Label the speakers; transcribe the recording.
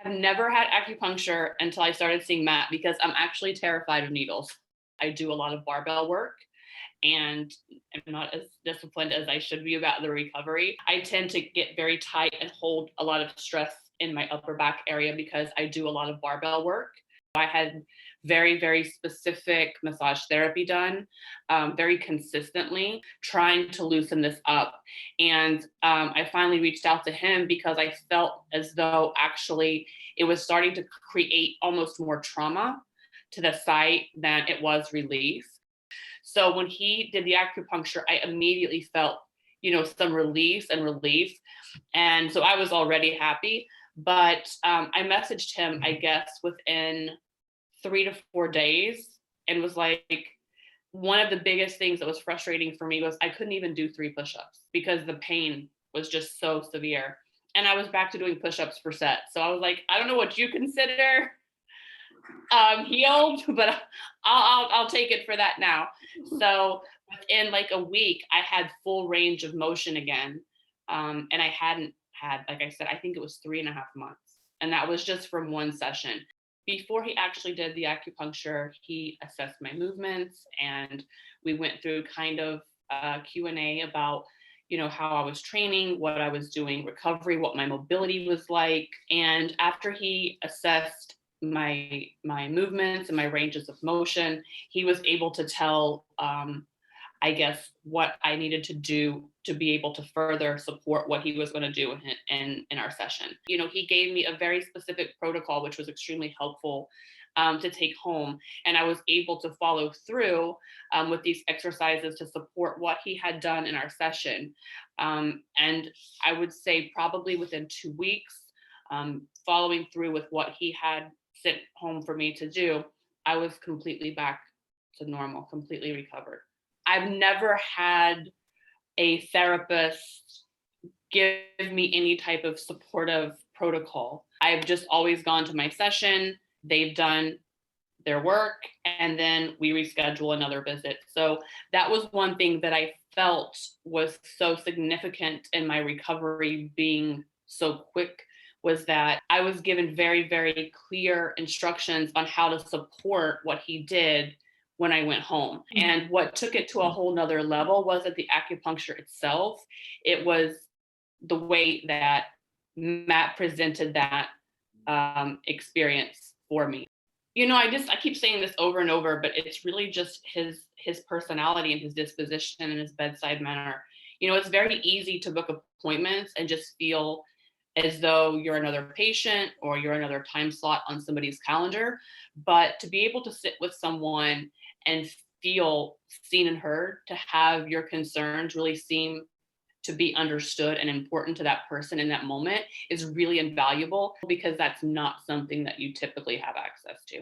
Speaker 1: I've never had acupuncture until I started seeing Matt because I'm actually terrified of needles. I do a lot of barbell work and I'm not as disciplined as I should be about the recovery. I tend to get very tight and hold a lot of stress in my upper back area because I do a lot of barbell work. I had very, very specific massage therapy done very consistently, trying to loosen this up. And I finally reached out to him because I felt as though actually it was starting to create almost more trauma to the site than it was relief. So when he did the acupuncture, I immediately felt, some release and relief. And so I was already happy. But I messaged him, I guess, within 3 to 4 days and was like, one of the biggest things that was frustrating for me was I couldn't even do 3 push-ups because the pain was just so severe. And I was back to doing push-ups per set. So I was like, I don't know what you consider healed, but I'll take it for that now. So within like a week, I had full range of motion again, and I hadn't had, like I said, I think it was 3.5 months, and that was just from one session. Before he actually did the acupuncture, he assessed my movements, and we went through kind of Q&A about how I was training, what I was doing, recovery, what my mobility was like. And after he assessed my movements and my ranges of motion, he was able to tell I guess what I needed to do to be able to further support what he was going to do in our session. He gave me a very specific protocol, which was extremely helpful to take home. And I was able to follow through with these exercises to support what he had done in our session. And I would say probably within 2 weeks, following through with what he had sent home for me to do, I was completely back to normal, completely recovered. I've never had a therapist give me any type of supportive protocol. I've just always gone to my session, they've done their work, and then we reschedule another visit. So that was one thing that I felt was so significant in my recovery being so quick, was that I was given very, very clear instructions on how to support what he did when I went home. And what took it to a whole nother level wasn't the acupuncture itself. It was the way that Matt presented that experience for me. I keep saying this over and over, but it's really just his personality and his disposition and his bedside manner. It's very easy to book appointments and just feel as though you're another patient or you're another time slot on somebody's calendar. But to be able to sit with someone and feel seen and heard, to have your concerns really seem to be understood and important to that person in that moment is really invaluable, because that's not something that you typically have access to.